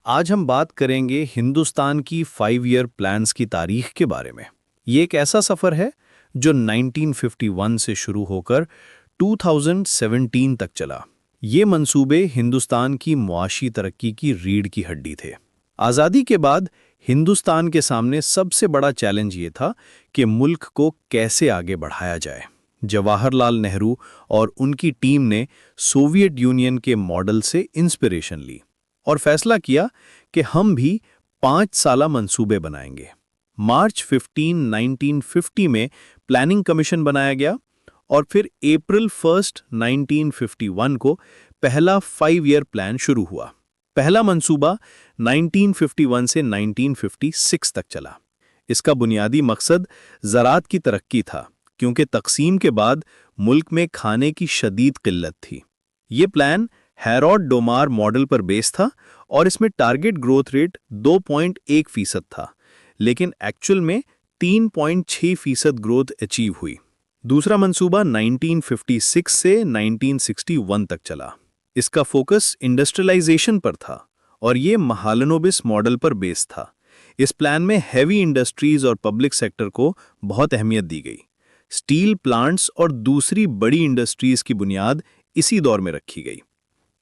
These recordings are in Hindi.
आज हम बात करेंगे हिंदुस्तान की 5 ईयर प्लान्स की तारीख के बारे में। ये एक ऐसा सफ़र है जो 1951 से शुरू होकर 2017 तक चला। ये मंसूबे हिंदुस्तान की मुआशी तरक्की की रीढ़ की हड्डी थे। आज़ादी के बाद हिंदुस्तान के सामने सबसे बड़ा चैलेंज ये था कि मुल्क को कैसे आगे बढ़ाया जाए। जवाहरलाल नेहरू और उनकी टीम ने सोवियत यूनियन के मॉडल से इंस्पिरेशन ली और फैसला किया कि हम भी 5 साला मंसूबे बनाएंगे। मार्च 15, 1950 में प्लानिंग कमीशन बनाया गया और फिर अप्रैल 1, 1951 को पहला 5 ईयर प्लान शुरू हुआ। पहला मंसूबा 1951 से 1956 तक चला। इसका बुनियादी मकसद ज़राअत की तरक्की था, क्योंकि तक़सीम के बाद मुल्क में खाने की शदीद किल्लत थी। ये प्लान हैरोल्ड डोमार मॉडल पर बेस था और इसमें टारगेट ग्रोथ रेट 2.1% था, लेकिन एक्चुअल में 3.6% ग्रोथ अचीव हुई। दूसरा मंसूबा 1956 से 1961 तक चला। इसका फोकस इंडस्ट्रियलाइजेशन पर था और ये महालनोबिस मॉडल पर बेस था। इस प्लान में हैवी इंडस्ट्रीज और पब्लिक सेक्टर को बहुत अहमियत दी गई। स्टील प्लांट्स और दूसरी बड़ी इंडस्ट्रीज की बुनियाद इसी दौर में रखी गई।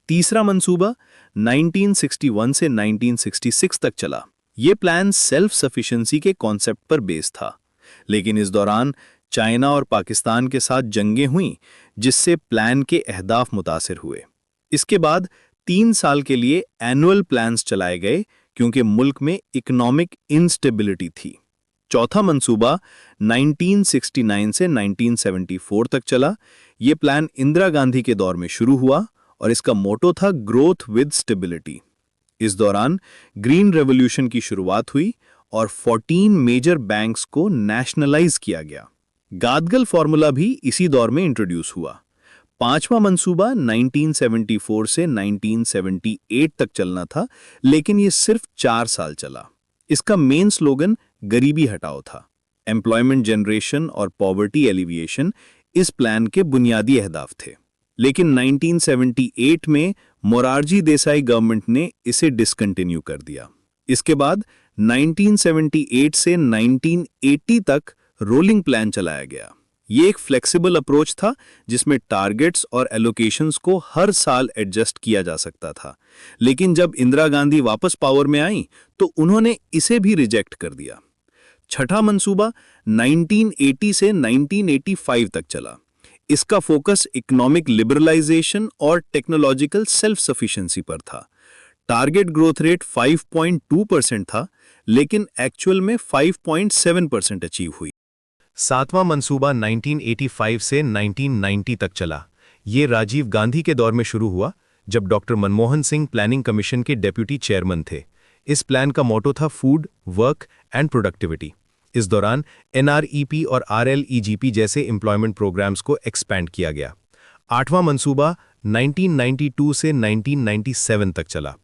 तीसरा मंसूबा 1961 से 1966 तक चला। ये प्लान सेल्फ सफिशिएंसी के कॉन्सेप्ट पर बेस था, लेकिन इस दौरान चाइना और पाकिस्तान के साथ जंगें हुईं, जिससे प्लान के अहदाफ मुतासिर हुए। इसके बाद 3 साल के लिए एनुअल प्लान्स चलाए गए, क्योंकि मुल्क में इकोनॉमिक इंस्टेबिलिटी थी। चौथा मंसूबा 1969 से 1974 तक चला। ये प्लान इंदिरा गांधी के दौर में शुरू हुआ और इसका मोटो था ग्रोथ विद स्टेबिलिटी। इस दौरान ग्रीन रेवोल्यूशन की शुरुआत हुई और 14 मेजर बैंक्स को नेशनलाइज किया गया। गादगल फॉर्मूला भी इसी दौर में इंट्रोड्यूस हुआ। पांचवा मंसूबा 1974 से 1978 तक चलना था, लेकिन ये सिर्फ 4 साल चला। इसका मेन स्लोगन गरीबी हटाओ था। एम्प्लॉयमेंट जनरेशन और पॉवर्टी एलिविएशन इस प्लान के बुनियादी अहदाफ थे, लेकिन 1978 में मोरारजी देसाई गवर्नमेंट ने इसे डिसकंटिन्यू कर दिया। इसके बाद 1978 से 1980 तक रोलिंग प्लान चलाया गया। ये एक फ्लेक्सिबल अप्रोच था, जिसमें टारगेट्स और एलोकेशंस को हर साल एडजस्ट किया जा सकता था, लेकिन जब इंदिरा गांधी वापस पावर में आई तो उन्होंने इसे भी रिजेक्ट कर दिया। छठा मंसूबा 1980 से 1985 तक चला। इसका फोकस इकोनॉमिक लिबरलाइजेशन और टेक्नोलॉजिकल सेल्फ सफिशिएंसी पर था। टारगेट ग्रोथ रेट 5.2% था, लेकिन एक्चुअल में 5.7% अचीव हुई। सातवां मंसूबा 1985 से 1990 तक चला। ये राजीव गांधी के दौर में शुरू हुआ, जब doctor Manmohan Singh planning commission के डेप्यूटी चेयरमैन थे। इस प्लान का मोटो था फूड, वर्क एंड प्रोडक्टिविटी। इस दौरान NREP और RLEGP जैसे एम्प्लॉयमेंट प्रोग्राम्स को एक्सपैंड किया गया। आठवां मंसूबा 1992 से 1997 तक चला।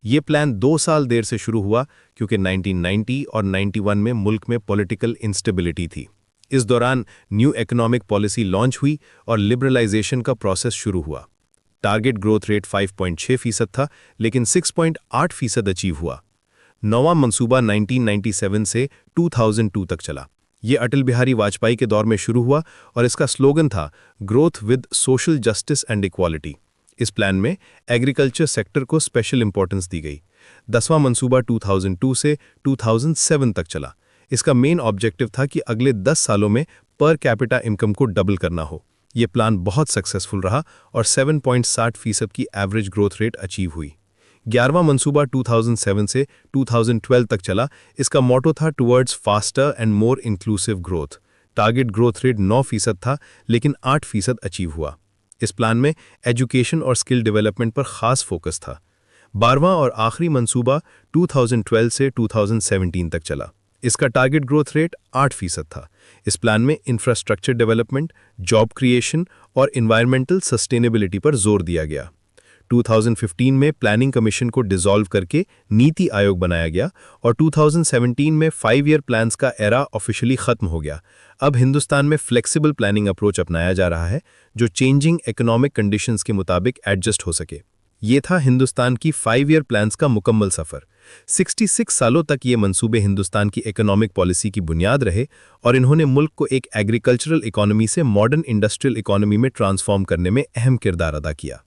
ये प्लान 2 साल देर से शुरू हुआ, क्योंकि 1990 और 91 में मुल्क में पॉलिटिकल इंस्टेबिलिटी थी। इस दौरान न्यू इकोनॉमिक पॉलिसी लॉन्च हुई और लिबरलाइजेशन का प्रोसेस शुरू हुआ। टारगेट ग्रोथ रेट 5.6% था, लेकिन 6.8% अचीव हुआ। नौवां मंसूबा 1997 से 2002 तक चला। ये अटल बिहारी वाजपेयी के दौर में शुरू हुआ और इसका स्लोगन था growth with social justice and equality. इस प्लान में एग्रीकल्चर सेक्टर को स्पेशल इंपॉर्टेंस दी गई। 10वां मंसूबा 2002 से 2007 तक चला। इसका मेन ऑब्जेक्टिव था कि अगले 10 सालों में पर कैपिटा इनकम को डबल करना हो। यह प्लान बहुत सक्सेसफुल रहा और 7.60% की एवरेज ग्रोथ रेट अचीव हुई। 11वां मंसूबा 2007 से 2012 तक चला। इसका मोटो था towards faster and more inclusive growth. Target growth rate 9% था, लेकिन 8% अचीव हुआ। इस प्लान में एजुकेशन और स्किल डेवलपमेंट पर खास फोकस था। 12वां और आखिरी मंसूबा 2012 से 2017 तक चला। इसका टारगेट ग्रोथ रेट 8% था। इस प्लान में इंफ्रास्ट्रक्चर डेवलपमेंट, जॉब क्रिएशन और एनवायरमेंटल सस्टेनेबिलिटी पर जोर दिया गया। 2015 में प्लानिंग कमीशन को डिसॉल्व करके नीति आयोग बनाया गया और 2017 में 5 ईयर प्लान्स का एरा ऑफिशियली खत्म हो गया। अब हिंदुस्तान में फ्लेक्सिबल प्लानिंग अप्रोच अपनाया जा रहा है, जो चेंजिंग इकोनॉमिक कंडीशंस के मुताबिक एडजस्ट हो सके। ये था हिंदुस्तान की 5 ईयर प्लान्स का मुकम्मल सफ़र। 66 सालों तक ये मंसूबे हिंदुस्तान की इकोनॉमिक पॉलिसी की बुनियाद रहे और इन्होंने मुल्क को एक एग्रीकल्चरल इकोनॉमी से मॉडर्न इंडस्ट्रियल इकोनॉमी में ट्रांसफॉर्म करने में अहम किरदार अदा किया।